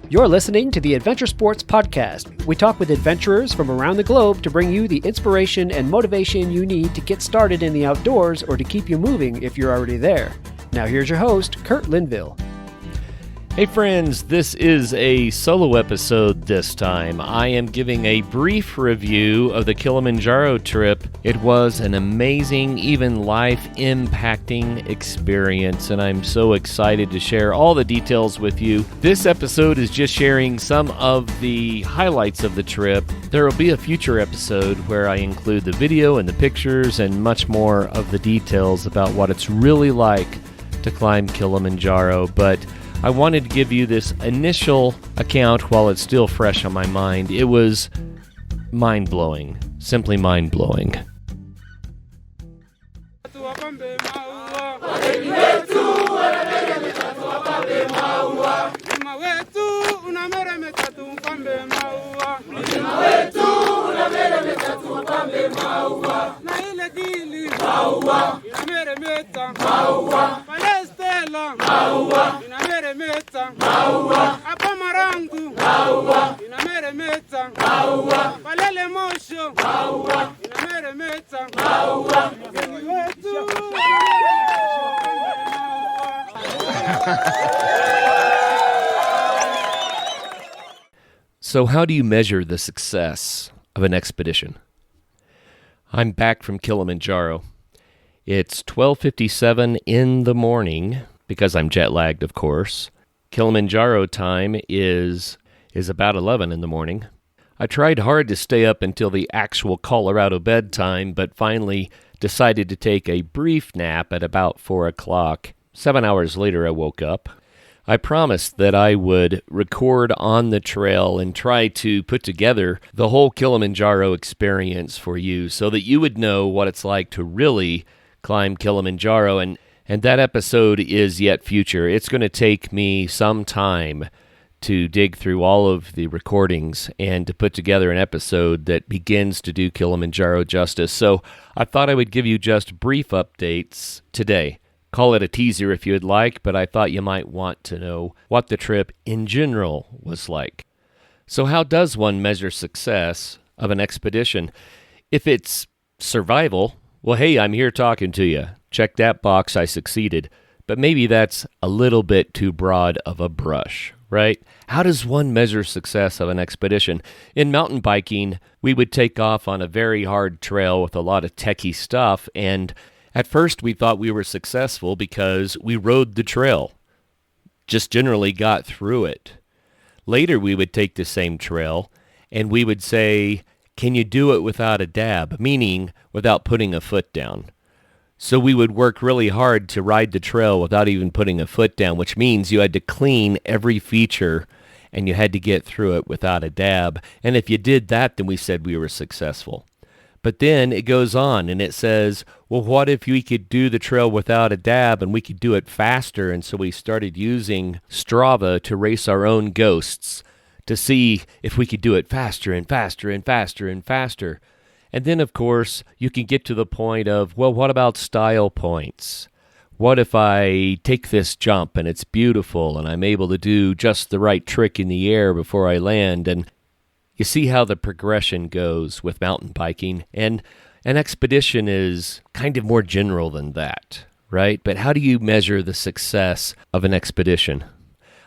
You're listening to the Adventure Sports Podcast. We talk with adventurers from around the globe to bring you the inspiration and motivation you need to get started in the outdoors or to keep you moving if you're already there. Now here's your host, Curt Linville. Hey friends, this is a solo episode this time. I am giving a brief review of the Kilimanjaro trip. It was an amazing, even life-impacting experience, and I'm so excited to share all the details with you. This episode is just sharing some of the highlights of the trip. There will be a future episode where I include the video and the pictures and much more of the details about what it's really like to climb Kilimanjaro, but I wanted to give you this initial account while it's still fresh on my mind. It was mind-blowing, simply mind-blowing. So how do you measure the success of an expedition? I'm back from Kilimanjaro. It's 12:57 in the morning, because I'm jet-lagged, of course. Kilimanjaro time is about 11 in the morning. I tried hard to stay up until the actual Colorado bedtime, but finally decided to take a brief nap at about 4 o'clock. 7 hours later, I woke up. I promised that I would record on the trail and try to put together the whole Kilimanjaro experience for you so that you would know what it's like to really climb Kilimanjaro, and that episode is yet future. It's going to take me some time to dig through all of the recordings and to put together an episode that begins to do Kilimanjaro justice. So I thought I would give you just brief updates today. Call it a teaser if you'd like, but I thought you might want to know what the trip in general was like. So how does one measure success of an expedition? If it's survival, well, hey, I'm here talking to you. Check that box, I succeeded. But maybe that's a little bit too broad of a brush, right? How does one measure success of an expedition? In mountain biking, we would take off on a very hard trail with a lot of techie stuff, and at first we thought we were successful because we rode the trail, just generally got through it. Later we would take the same trail, and we would say, can you do it without a dab? Meaning without putting a foot down. So we would work really hard to ride the trail without even putting a foot down, which means you had to clean every feature and you had to get through it without a dab. And if you did that, then we said we were successful. But then it goes on and it says, well, what if we could do the trail without a dab and we could do it faster? And so we started using Strava to race our own ghosts to see if we could do it faster and faster and faster and faster. And then, of course, you can get to the point of, well, what about style points? What if I take this jump and it's beautiful and I'm able to do just the right trick in the air before I land? And you see how the progression goes with mountain biking. And an expedition is kind of more general than that, right? But how do you measure the success of an expedition?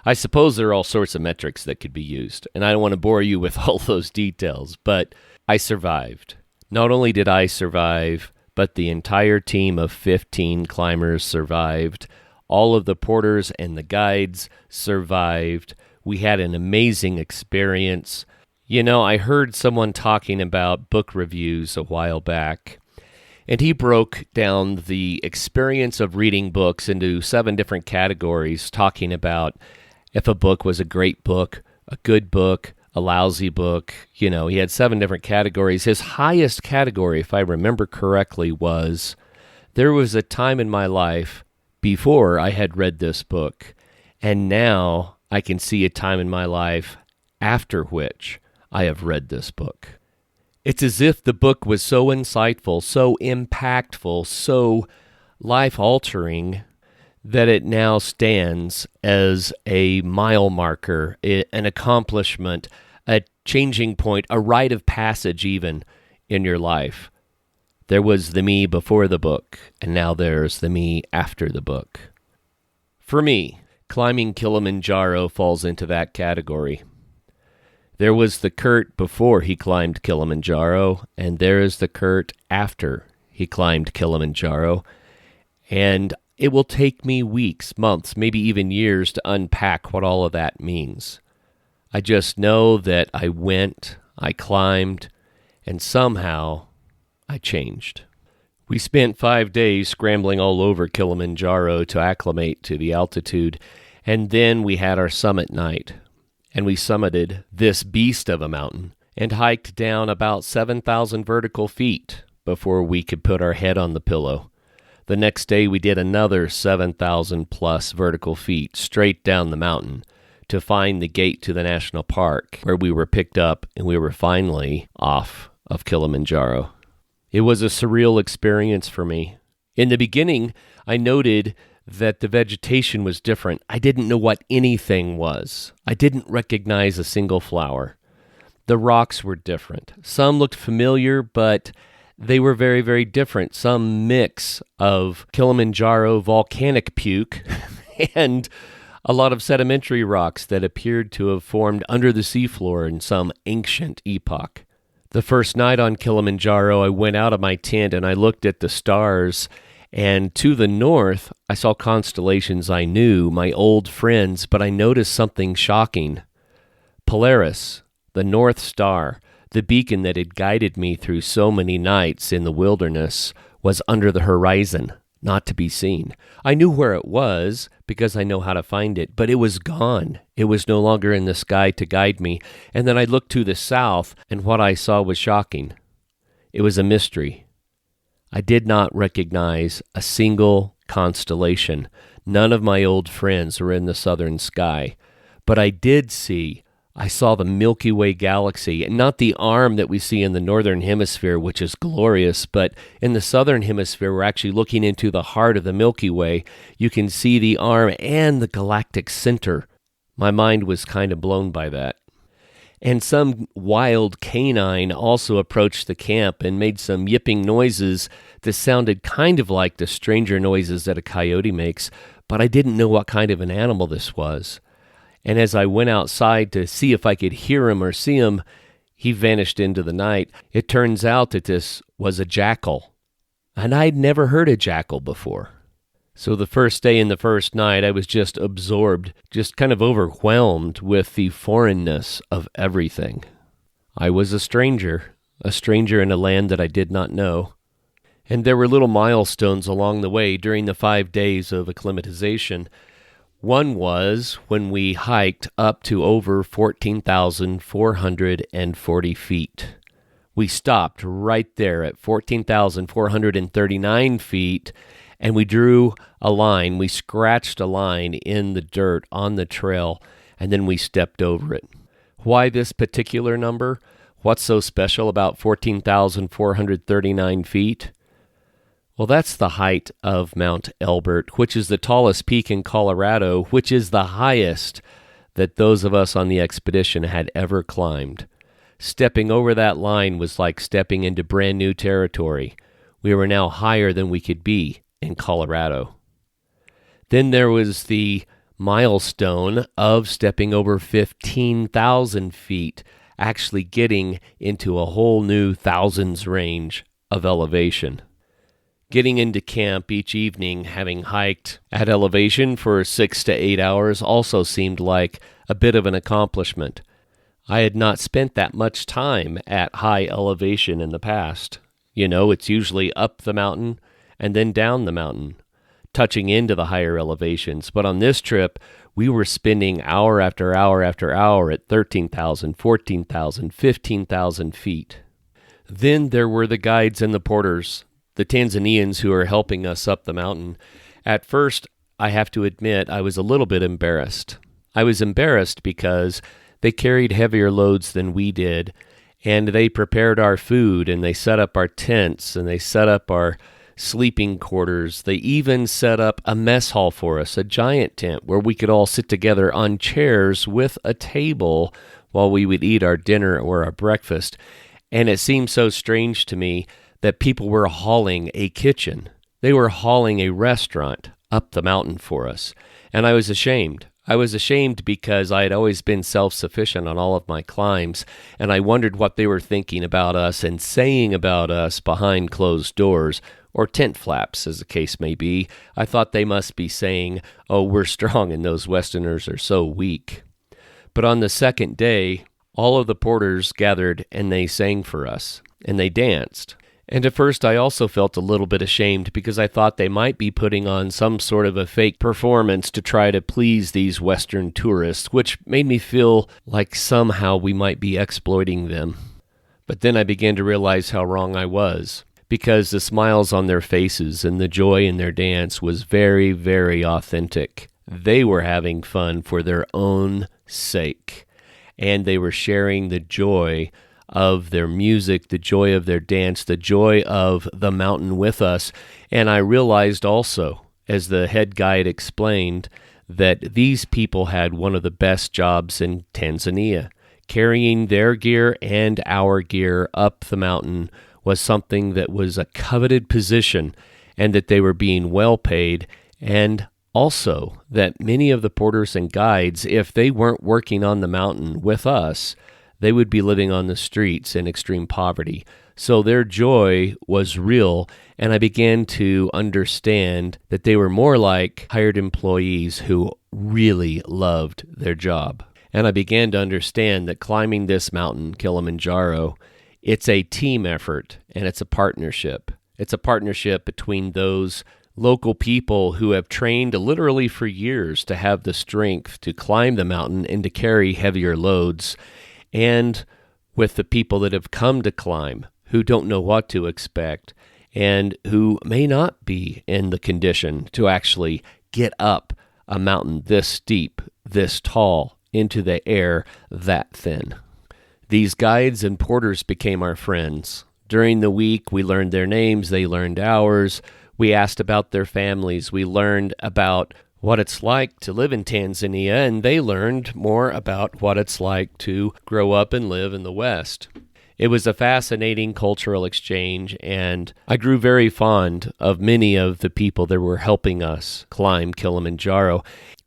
I suppose there are all sorts of metrics that could be used, and I don't want to bore you with all those details, but I survived. Not only did I survive, but the entire team of 15 climbers survived. All of the porters and the guides survived. We had an amazing experience. You know, I heard someone talking about book reviews a while back, and he broke down the experience of reading books into 7 different categories, talking about if a book was a great book, a good book, a lousy book. You know, he had 7 different categories. His highest category, if I remember correctly, was there was a time in my life before I had read this book, and now I can see a time in my life after which I have read this book. It's as if the book was so insightful, so impactful, so life-altering that it now stands as a mile marker, an accomplishment, a changing point, a rite of passage even in your life. There was the me before the book, and now there's the me after the book. For me, climbing Kilimanjaro falls into that category. There was the Curt before he climbed Kilimanjaro, and there is the Curt after he climbed Kilimanjaro. And it will take me weeks, months, maybe even years to unpack what all of that means. I just know that I went, I climbed, and somehow I changed. We spent 5 days scrambling all over Kilimanjaro to acclimate to the altitude, and then we had our summit night, and we summited this beast of a mountain and hiked down about 7,000 vertical feet before we could put our head on the pillow. The next day we did another 7,000 plus vertical feet straight down the mountain to find the gate to the national park, where we were picked up and we were finally off of Kilimanjaro. It was a surreal experience for me. In the beginning, I noted that the vegetation was different. I didn't know what anything was. I didn't recognize a single flower. The rocks were different. Some looked familiar, but they were very, very different. Some mix of Kilimanjaro volcanic puke and a lot of sedimentary rocks that appeared to have formed under the seafloor in some ancient epoch. The first night on Kilimanjaro, I went out of my tent and I looked at the stars, and to the north, I saw constellations I knew, my old friends, but I noticed something shocking. Polaris, the North Star, the beacon that had guided me through so many nights in the wilderness, was under the horizon, not to be seen. I knew where it was because I know how to find it, but it was gone. It was no longer in the sky to guide me. And then I looked to the south, and what I saw was shocking. It was a mystery. I did not recognize a single constellation. None of my old friends were in the southern sky. But I saw the Milky Way galaxy, and not the arm that we see in the northern hemisphere, which is glorious, but in the southern hemisphere, we're actually looking into the heart of the Milky Way. You can see the arm and the galactic center. My mind was kind of blown by that. And some wild canine also approached the camp and made some yipping noises that sounded kind of like the stranger noises that a coyote makes, but I didn't know what kind of an animal this was. And as I went outside to see if I could hear him or see him, he vanished into the night. It turns out that this was a jackal, and I'd never heard a jackal before. So the first day and the first night, I was just absorbed, just kind of overwhelmed with the foreignness of everything. I was a stranger in a land that I did not know. And there were little milestones along the way during the 5 days of acclimatization. One was when we hiked up to over 14,440 feet. We stopped right there at 14,439 feet, and we drew a line. We scratched a line in the dirt on the trail, and then we stepped over it. Why this particular number? What's so special about 14,439 feet? Well, that's the height of Mount Elbert, which is the tallest peak in Colorado, which is the highest that those of us on the expedition had ever climbed. Stepping over that line was like stepping into brand new territory. We were now higher than we could be in Colorado. Then there was the milestone of stepping over 15,000 feet, actually getting into a whole new thousands range of elevation. Getting into camp each evening, having hiked at elevation for 6 to 8 hours, also seemed like a bit of an accomplishment. I had not spent that much time at high elevation in the past. You know, it's usually up the mountain and then down the mountain, touching into the higher elevations. But on this trip, we were spending hour after hour after hour at 13,000, 14,000, 15,000 feet. Then there were the guides and the porters, the Tanzanians who are helping us up the mountain. At first, I have to admit, I was a little bit embarrassed. I was embarrassed because they carried heavier loads than we did, and they prepared our food, and they set up our tents, and they set up our sleeping quarters. They even set up a mess hall for us, a giant tent where we could all sit together on chairs with a table while we would eat our dinner or our breakfast. And it seemed so strange to me that people were hauling a kitchen. They were hauling a restaurant up the mountain for us. And I was ashamed. I was ashamed because I had always been self-sufficient on all of my climbs, and I wondered what they were thinking about us and saying about us behind closed doors, or tent flaps, as the case may be. I thought they must be saying, "Oh, we're strong and those Westerners are so weak." But on the second day, all of the porters gathered and they sang for us, and they danced. And at first I also felt a little bit ashamed because I thought they might be putting on some sort of a fake performance to try to please these Western tourists, which made me feel like somehow we might be exploiting them. But then I began to realize how wrong I was, because the smiles on their faces and the joy in their dance was very, very authentic. They were having fun for their own sake, and they were sharing the joy of their music, the joy of their dance, the joy of the mountain with us. And I realized also, as the head guide explained, that these people had one of the best jobs in Tanzania. Carrying their gear and our gear up the mountain was something that was a coveted position, and that they were being well paid, and also that many of the porters and guides, if they weren't working on the mountain with us, they would be living on the streets in extreme poverty. So their joy was real, and I began to understand that they were more like hired employees who really loved their job. And I began to understand that climbing this mountain, Kilimanjaro, it's a team effort, and it's a partnership. It's a partnership between those local people who have trained literally for years to have the strength to climb the mountain and to carry heavier loads, and with the people that have come to climb, who don't know what to expect, and who may not be in the condition to actually get up a mountain this steep, this tall, into the air that thin. These guides and porters became our friends. During the week, we learned their names, they learned ours. We asked about their families. We learned about what it's like to live in Tanzania, and they learned more about what it's like to grow up and live in the West. It was a fascinating cultural exchange, and I grew very fond of many of the people that were helping us climb Kilimanjaro.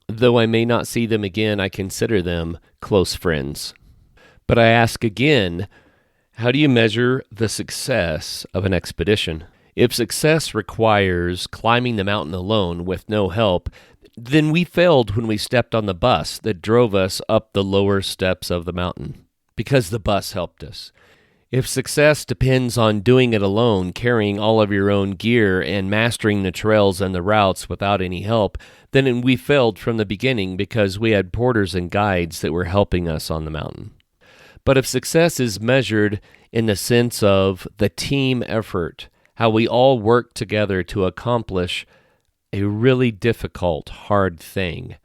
Though I may not see them again, I consider them close friends. But I ask again, how do you measure the success of an expedition? If success requires climbing the mountain alone with no help, then we failed when we stepped on the bus that drove us up the lower steps of the mountain, because the bus helped us. If success depends on doing it alone, carrying all of your own gear and mastering the trails and the routes without any help, then we failed from the beginning because we had porters and guides that were helping us on the mountain. But if success is measured in the sense of the team effort, how we all work together to accomplish a really difficult, hard thing,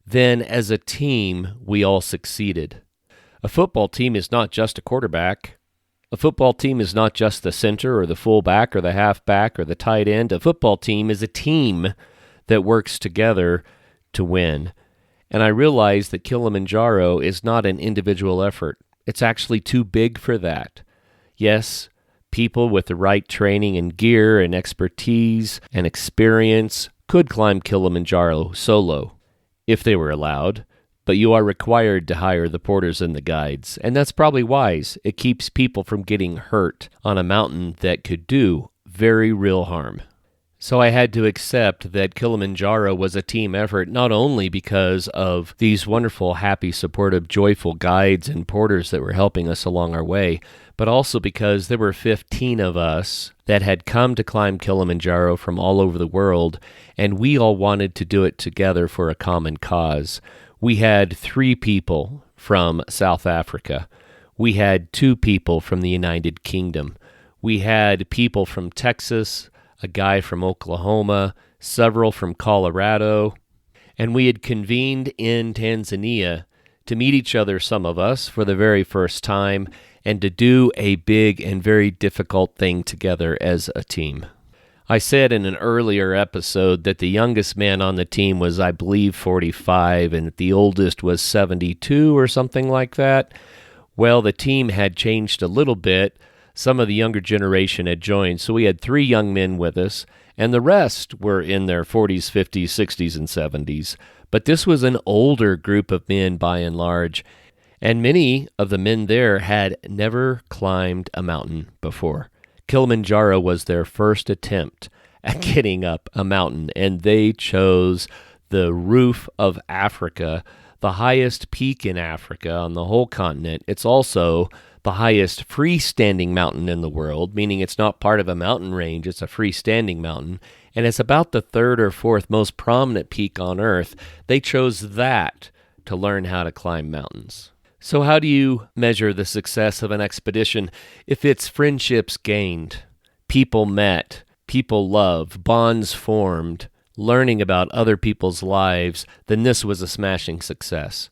then as a team, we all succeeded. A football team is not just a quarterback. A football team is not just the center or the fullback or the halfback or the tight end. A football team is a team that works together to win. And I realize that Kilimanjaro is not an individual effort. It's actually too big for that. Yes, people with the right training and gear and expertise and experience could climb Kilimanjaro solo, if they were allowed, but you are required to hire the porters and the guides, and that's probably wise. It keeps people from getting hurt on a mountain that could do very real harm. So I had to accept that Kilimanjaro was a team effort, not only because of these wonderful, happy, supportive, joyful guides and porters that were helping us along our way, but also because there were 15 of us that had come to climb Kilimanjaro from all over the world, and we all wanted to do it together for a common cause. We had 3 people from South Africa. We had 2 people from the United Kingdom. We had people from Texas, a guy from Oklahoma, several from Colorado, and we had convened in Tanzania to meet each other, some of us, for the very first time, and to do a big and very difficult thing together as a team. I said in an earlier episode that the youngest man on the team was, I believe, 45, and that the oldest was 72 or something like that. Well, the team had changed a little bit. Some of the younger generation had joined, so we had 3 young men with us, and the rest were in their 40s, 50s, 60s, and 70s. But this was an older group of men by and large, and many of the men there had never climbed a mountain before. Kilimanjaro was their first attempt at getting up a mountain, and they chose the roof of Africa, the highest peak in Africa on the whole continent. It's also the highest freestanding mountain in the world, meaning it's not part of a mountain range, it's a freestanding mountain, and it's about the 3rd or 4th most prominent peak on Earth. They chose that to learn how to climb mountains. So how do you measure the success of an expedition? If it's friendships gained, people met, people loved, bonds formed, learning about other people's lives, then this was a smashing success.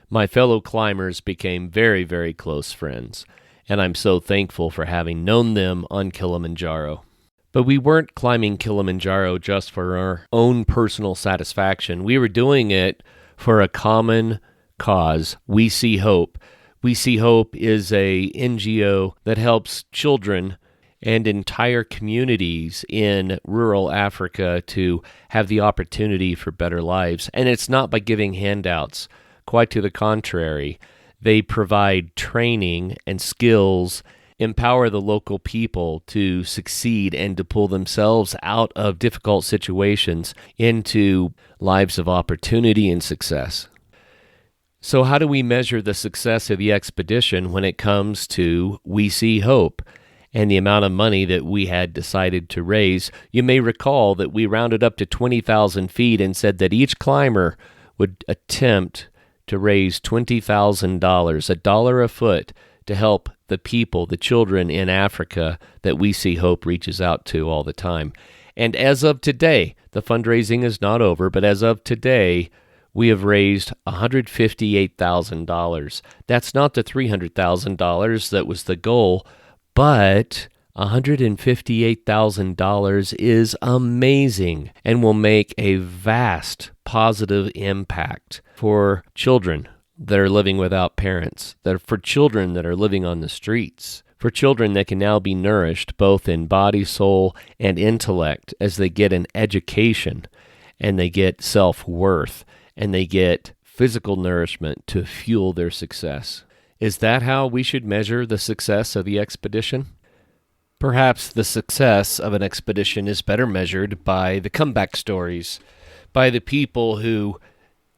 My fellow climbers became very, very close friends, and I'm so thankful for having known them on Kilimanjaro. But we weren't climbing Kilimanjaro just for our own personal satisfaction. We were doing it for a common cause. We See Hope. We See Hope is a NGO that helps children and entire communities in rural Africa to have the opportunity for better lives. And it's not by giving handouts. Quite to the contrary. They provide training and skills, empower the local people to succeed and to pull themselves out of difficult situations into lives of opportunity and success. So how do we measure the success of the expedition when it comes to We See Hope and the amount of money that we had decided to raise? You may recall that we rounded up to 20,000 feet and said that each climber would attempt to raise $20,000, $1 a foot, to help the people, the children in Africa that We See Hope reaches out to all the time. And as of today, the fundraising is not over, but as of today, we have raised $158,000. That's not the $300,000 that was the goal, but $158,000 is amazing and will make a vast positive impact for children that are living without parents, for children that are living on the streets, for children that can now be nourished both in body, soul, and intellect as they get an education and they get self-worth and they get physical nourishment to fuel their success. Is that how we should measure the success of the expedition? Perhaps the success of an expedition is better measured by the comeback stories, by the people who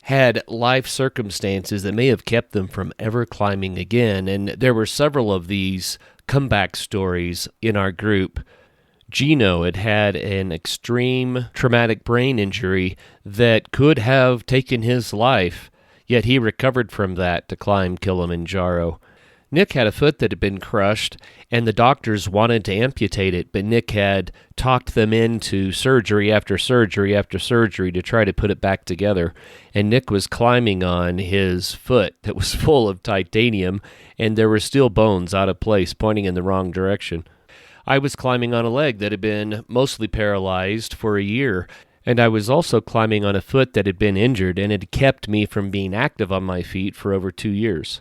had life circumstances that may have kept them from ever climbing again. And there were several of these comeback stories in our group. Gino had had an extreme traumatic brain injury that could have taken his life, yet he recovered from that to climb Kilimanjaro. Nick had a foot that had been crushed, and the doctors wanted to amputate it, but Nick had talked them into surgery after surgery after surgery to try to put it back together. And Nick was climbing on his foot that was full of titanium, and there were still bones out of place, pointing in the wrong direction. I was climbing on a leg that had been mostly paralyzed for a year, and I was also climbing on a foot that had been injured and had kept me from being active on my feet for over 2 years.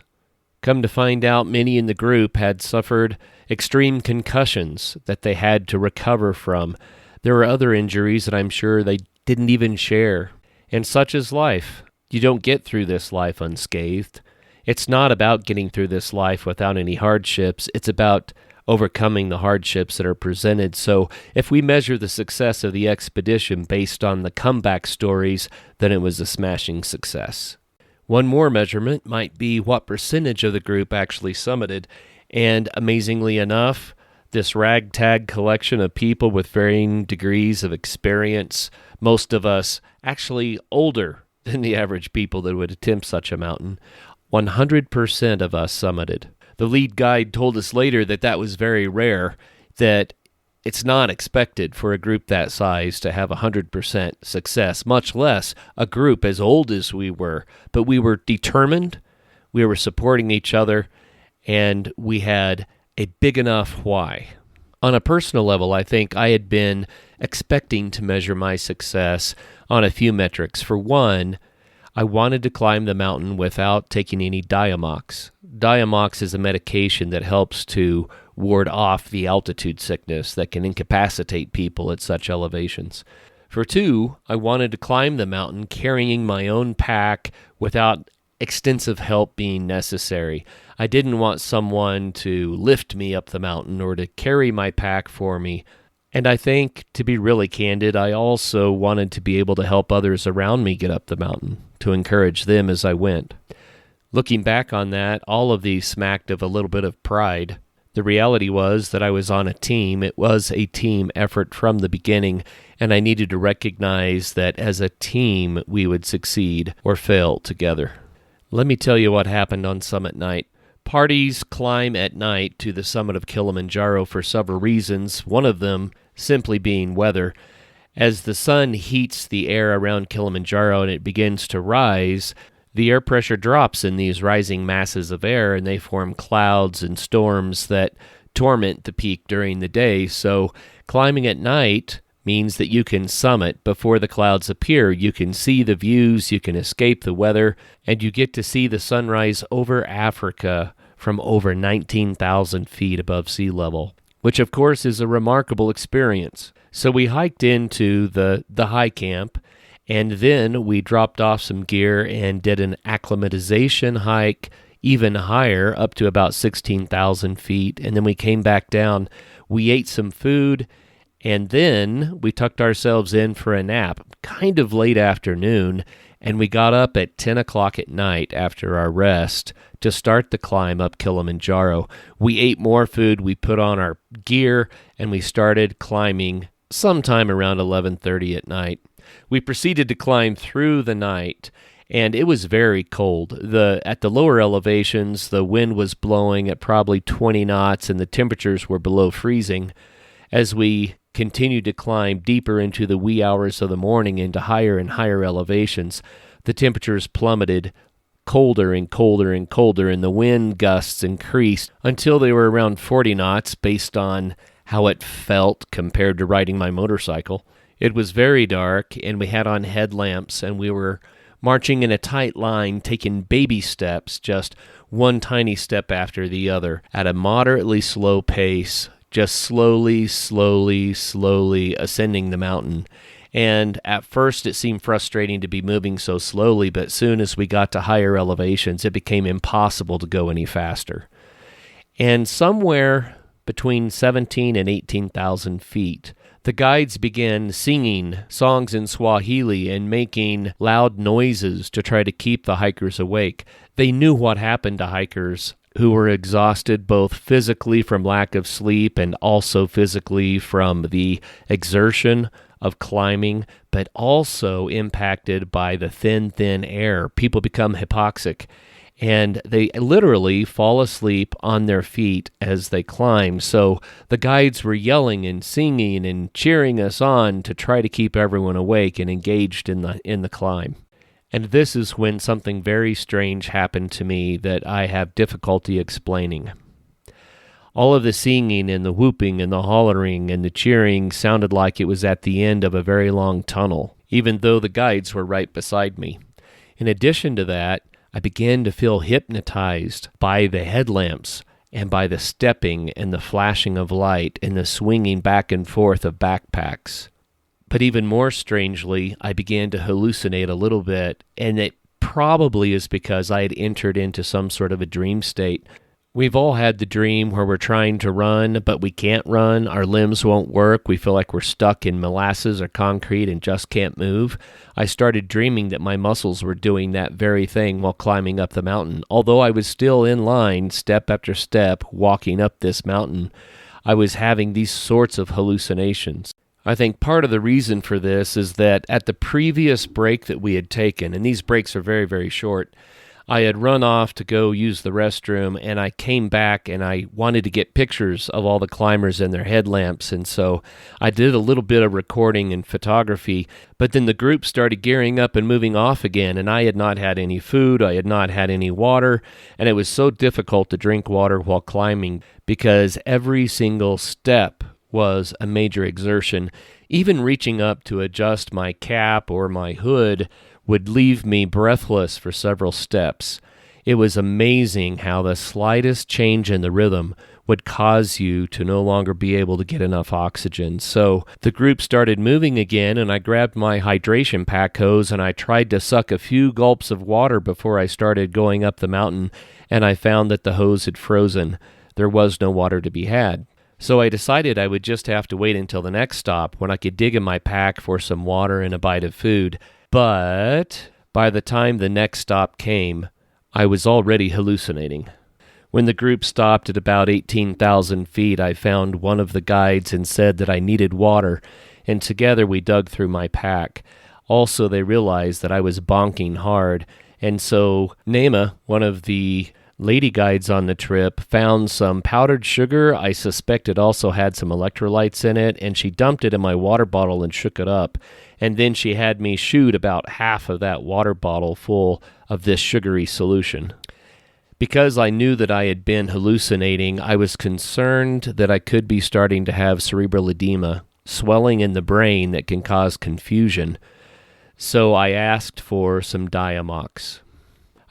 Come to find out, many in the group had suffered extreme concussions that they had to recover from. There were other injuries that I'm sure they didn't even share. And such is life. You don't get through this life unscathed. It's not about getting through this life without any hardships. It's about overcoming the hardships that are presented. So if we measure the success of the expedition based on the comeback stories, then it was a smashing success. One more measurement might be what percentage of the group actually summited, and amazingly enough, this ragtag collection of people with varying degrees of experience, most of us actually older than the average people that would attempt such a mountain, 100% of us summited. The lead guide told us later that that was very rare, that it's not expected for a group that size to have 100% success, much less a group as old as we were. But we were determined, we were supporting each other, and we had a big enough why. On a personal level, I think I had been expecting to measure my success on a few metrics. For one, I wanted to climb the mountain without taking any Diamox. Diamox is a medication that helps to ward off the altitude sickness that can incapacitate people at such elevations. For two, I wanted to climb the mountain carrying my own pack without extensive help being necessary. I didn't want someone to lift me up the mountain or to carry my pack for me. And I think, to be really candid, I also wanted to be able to help others around me get up the mountain, to encourage them as I went. Looking back on that, all of these smacked of a little bit of pride. The reality was that I was on a team. It was a team effort from the beginning, and I needed to recognize that as a team we would succeed or fail together. Let me tell you what happened on summit night. Parties climb at night to the summit of Kilimanjaro for several reasons, one of them simply being weather. As the sun heats the air around Kilimanjaro and it begins to rise, the air pressure drops in these rising masses of air, and they form clouds and storms that torment the peak during the day. So climbing at night means that you can summit before the clouds appear. You can see the views, you can escape the weather, and you get to see the sunrise over Africa from over 19,000 feet above sea level, which of course is a remarkable experience. So we hiked into the high camp, and then we dropped off some gear and did an acclimatization hike even higher, up to about 16,000 feet, and then we came back down. We ate some food, and then we tucked ourselves in for a nap, kind of late afternoon, and we got up at 10 o'clock at night after our rest to start the climb up Kilimanjaro. We ate more food, we put on our gear, and we started climbing sometime around 11:30 at night. We proceeded to climb through the night, and it was very cold. At the lower elevations, the wind was blowing at probably 20 knots, and the temperatures were below freezing. As we continued to climb deeper into the wee hours of the morning into higher and higher elevations, the temperatures plummeted colder and colder and colder, and the wind gusts increased until they were around 40 knots based on how it felt compared to riding my motorcycle. It was very dark, and we had on headlamps, and we were marching in a tight line, taking baby steps, just one tiny step after the other, at a moderately slow pace, just slowly ascending the mountain. And at first it seemed frustrating to be moving so slowly, but soon as we got to higher elevations, it became impossible to go any faster. And somewhere between 17 and 18,000 feet, the guides began singing songs in Swahili and making loud noises to try to keep the hikers awake. They knew what happened to hikers who were exhausted both physically from lack of sleep and also physically from the exertion of climbing, but also impacted by the thin air. People become hypoxic, and they literally fall asleep on their feet as they climb. So the guides were yelling and singing and cheering us on to try to keep everyone awake and engaged in the climb. And this is when something very strange happened to me that I have difficulty explaining. All of the singing and the whooping and the hollering and the cheering sounded like it was at the end of a very long tunnel, even though the guides were right beside me. In addition to that, I began to feel hypnotized by the headlamps and by the stepping and the flashing of light and the swinging back and forth of backpacks. But even more strangely, I began to hallucinate a little bit, and it probably is because I had entered into some sort of a dream state. We've all had the dream where we're trying to run, but we can't run, our limbs won't work, we feel like we're stuck in molasses or concrete and just can't move. I started dreaming that my muscles were doing that very thing while climbing up the mountain. Although I was still in line, step after step, walking up this mountain, I was having these sorts of hallucinations. I think part of the reason for this is that at the previous break that we had taken, and these breaks are very, very short, I had run off to go use the restroom, and I came back and I wanted to get pictures of all the climbers and their headlamps, and so I did a little bit of recording and photography, but then the group started gearing up and moving off again, and I had not had any food, I had not had any water, and it was so difficult to drink water while climbing because every single step was a major exertion. Even reaching up to adjust my cap or my hood would leave me breathless for several steps. It was amazing how the slightest change in the rhythm would cause you to no longer be able to get enough oxygen. So the group started moving again, and I grabbed my hydration pack hose and I tried to suck a few gulps of water before I started going up the mountain, and I found that the hose had frozen. There was no water to be had. So I decided I would just have to wait until the next stop when I could dig in my pack for some water and a bite of food. But by the time the next stop came, I was already hallucinating. When the group stopped at about 18,000 feet, I found one of the guides and said that I needed water, and together we dug through my pack. Also, they realized that I was bonking hard, and so Nema, one of the lady guides on the trip, found some powdered sugar. I suspect it also had some electrolytes in it, and she dumped it in my water bottle and shook it up. And then she had me shoot about half of that water bottle full of this sugary solution. Because I knew that I had been hallucinating, I was concerned that I could be starting to have cerebral edema, swelling in the brain that can cause confusion. So I asked for some Diamox.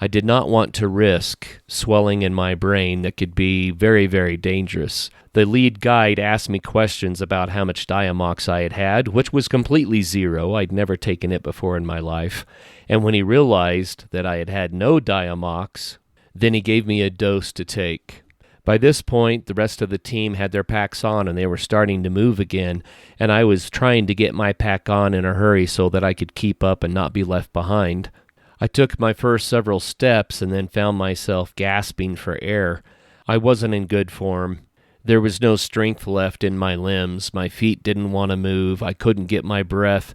I did not want to risk swelling in my brain that could be very, very dangerous. The lead guide asked me questions about how much Diamox I had had, which was completely zero. I'd never taken it before in my life. And when he realized that I had had no Diamox, then he gave me a dose to take. By this point, the rest of the team had their packs on and they were starting to move again, and I was trying to get my pack on in a hurry so that I could keep up and not be left behind. I took my first several steps and then found myself gasping for air. I wasn't in good form. There was no strength left in my limbs. My feet didn't want to move. I couldn't get my breath.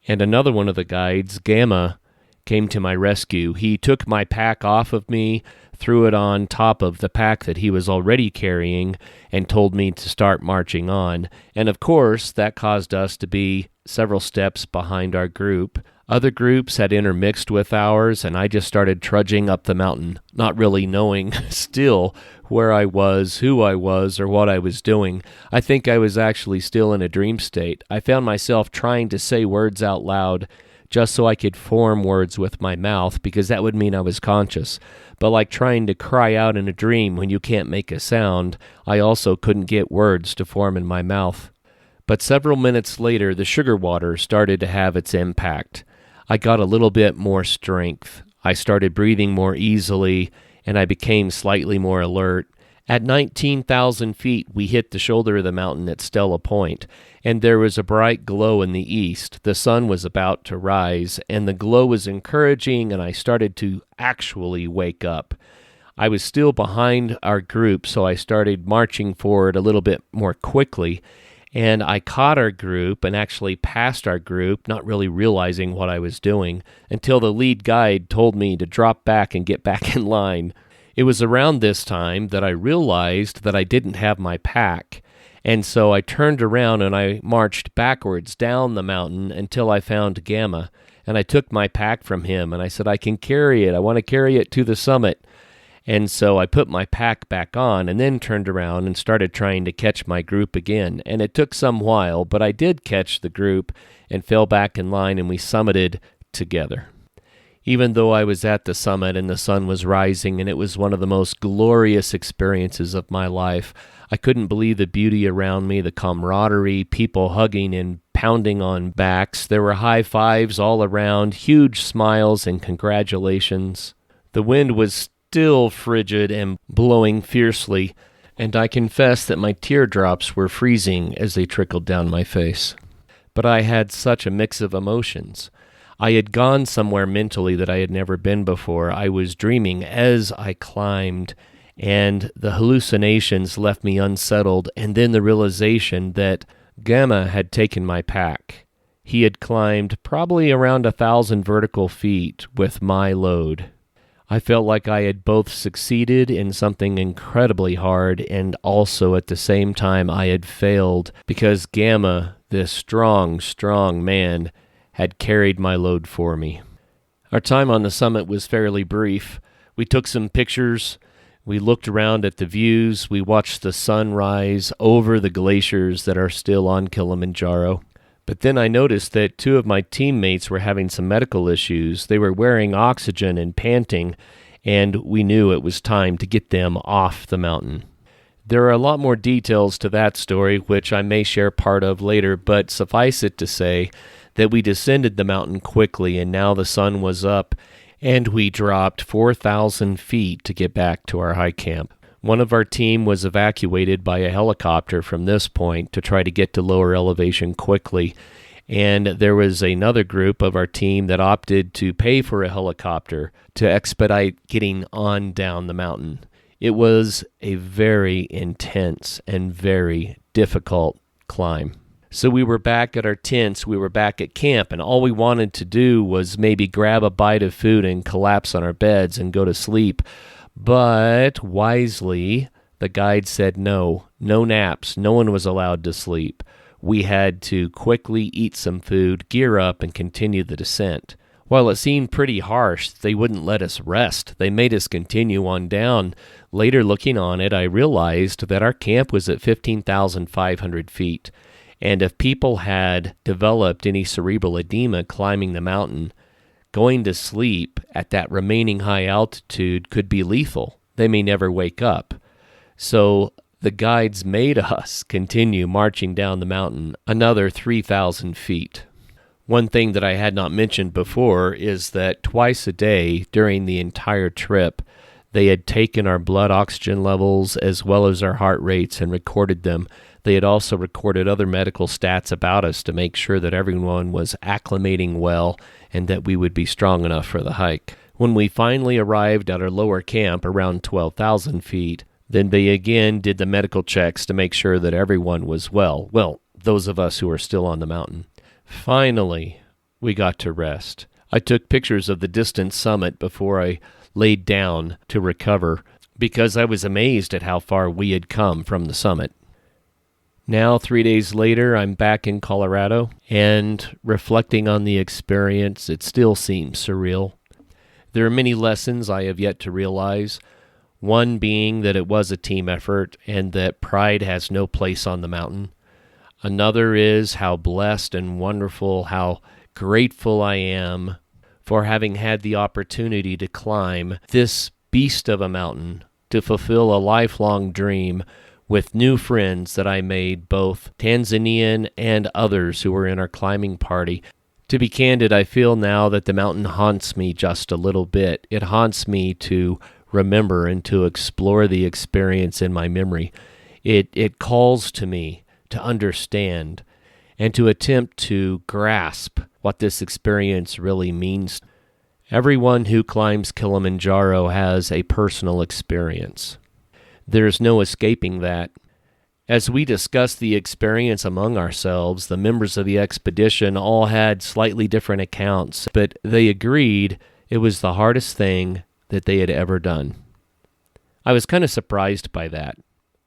And another one of the guides, Gamma, came to my rescue. He took my pack off of me, threw it on top of the pack that he was already carrying, and told me to start marching on. And of course, that caused us to be several steps behind our group. Other groups had intermixed with ours, and I just started trudging up the mountain, not really knowing still where I was, who I was, or what I was doing. I think I was actually still in a dream state. I found myself trying to say words out loud just so I could form words with my mouth, because that would mean I was conscious. But like trying to cry out in a dream when you can't make a sound, I also couldn't get words to form in my mouth. But several minutes later, the sugar water started to have its impact. I got a little bit more strength. I started breathing more easily, and I became slightly more alert. At 19,000 feet, we hit the shoulder of the mountain at Stella Point, and there was a bright glow in the east. The sun was about to rise, and the glow was encouraging, and I started to actually wake up. I was still behind our group, so I started marching forward a little bit more quickly, and I caught our group and actually passed our group, not really realizing what I was doing, until the lead guide told me to drop back and get back in line. It was around this time that I realized that I didn't have my pack, and so I turned around and I marched backwards down the mountain until I found Gamma, and I took my pack from him, and I said, I can carry it. I want to carry it to the summit. And so I put my pack back on and then turned around and started trying to catch my group again. And it took some while, but I did catch the group and fell back in line, and we summited together. Even though I was at the summit and the sun was rising and it was one of the most glorious experiences of my life, I couldn't believe the beauty around me, the camaraderie, people hugging and pounding on backs. There were high fives all around, huge smiles and congratulations. The wind was still frigid and blowing fiercely, and I confess that my teardrops were freezing as they trickled down my face. But I had such a mix of emotions. I had gone somewhere mentally that I had never been before. I was dreaming as I climbed, and the hallucinations left me unsettled, and then the realization that Gamma had taken my pack. He had climbed probably around 1,000 vertical feet with my load. I felt like I had both succeeded in something incredibly hard, and also at the same time I had failed, because Gamma, this strong, strong man, had carried my load for me. Our time on the summit was fairly brief. We took some pictures. We looked around at the views. We watched the sun rise over the glaciers that are still on Kilimanjaro. But then I noticed that 2 of my teammates were having some medical issues. They were wearing oxygen and panting, and we knew it was time to get them off the mountain. There are a lot more details to that story, which I may share part of later, but suffice it to say that we descended the mountain quickly, and now the sun was up, and we dropped 4,000 feet to get back to our high camp. One of our team was evacuated by a helicopter from this point to try to get to lower elevation quickly, and there was another group of our team that opted to pay for a helicopter to expedite getting on down the mountain. It was a very intense and very difficult climb. So we were back at our tents, we were back at camp, and all we wanted to do was maybe grab a bite of food and collapse on our beds and go to sleep. But wisely, the guide said no naps, no one was allowed to sleep. We had to quickly eat some food, gear up, and continue the descent. While it seemed pretty harsh, they wouldn't let us rest. They made us continue on down. Later looking on it, I realized that our camp was at 15,500 feet. And if people had developed any cerebral edema climbing the mountain, going to sleep at that remaining high altitude could be lethal. They may never wake up. So the guides made us continue marching down the mountain another 3,000 feet. One thing that I had not mentioned before is that twice a day during the entire trip, they had taken our blood oxygen levels as well as our heart rates and recorded them. They had also recorded other medical stats about us to make sure that everyone was acclimating well and that we would be strong enough for the hike. When we finally arrived at our lower camp around 12,000 feet, then they again did the medical checks to make sure that everyone was well. Well, those of us who are still on the mountain. Finally, we got to rest. I took pictures of the distant summit before I laid down to recover because I was amazed at how far we had come from the summit. Now, 3 days later, I'm back in Colorado, and reflecting on the experience, it still seems surreal. There are many lessons I have yet to realize, one being that it was a team effort and that pride has no place on the mountain. Another is how blessed and wonderful, how grateful I am for having had the opportunity to climb this beast of a mountain, to fulfill a lifelong dream with new friends that I made, both Tanzanian and others who were in our climbing party. To be candid, I feel now that the mountain haunts me just a little bit. It haunts me to remember and to explore the experience in my memory. It calls to me to understand and to attempt to grasp what this experience really means. Everyone who climbs Kilimanjaro has a personal experience. There's no escaping that. As we discussed the experience among ourselves, the members of the expedition all had slightly different accounts, but they agreed it was the hardest thing that they had ever done. I was kind of surprised by that.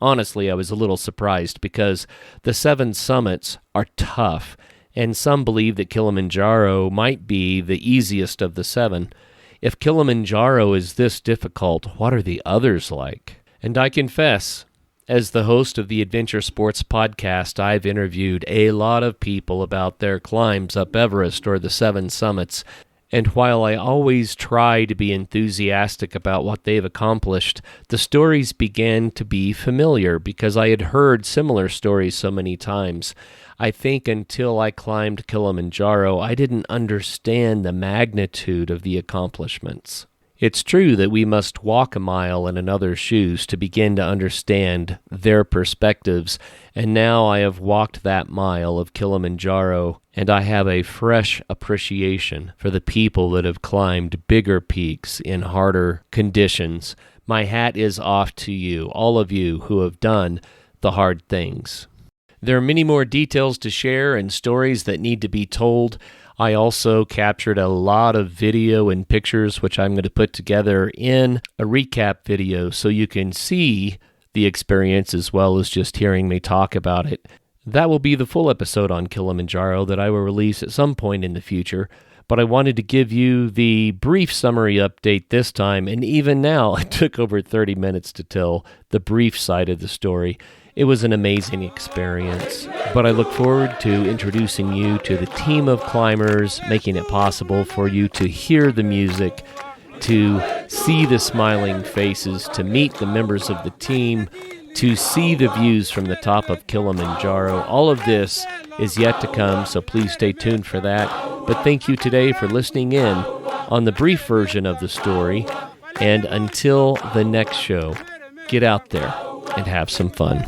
Honestly, I was a little surprised because the 7 summits are tough, and some believe that Kilimanjaro might be the easiest of the 7. If Kilimanjaro is this difficult, what are the others like? And I confess, as the host of the Adventure Sports Podcast, I've interviewed a lot of people about their climbs up Everest or the 7 summits, and while I always try to be enthusiastic about what they've accomplished, the stories began to be familiar because I had heard similar stories so many times. I think until I climbed Kilimanjaro, I didn't understand the magnitude of the accomplishments. It's true that we must walk a mile in another's shoes to begin to understand their perspectives, and now I have walked that mile of Kilimanjaro, and I have a fresh appreciation for the people that have climbed bigger peaks in harder conditions. My hat is off to you, all of you who have done the hard things. There are many more details to share and stories that need to be told. I also captured a lot of video and pictures, which I'm going to put together in a recap video so you can see the experience as well as just hearing me talk about it. That will be the full episode on Kilimanjaro that I will release at some point in the future. but I wanted to give you the brief summary update this time, and even now, it took over 30 minutes to tell the brief side of the story. It was an amazing experience, but I look forward to introducing you to the team of climbers, making it possible for you to hear the music, to see the smiling faces, to meet the members of the team, to see the views from the top of Kilimanjaro. All of this is yet to come, so please stay tuned for that. But thank you today for listening in on the brief version of the story, and until the next show, get out there and have some fun.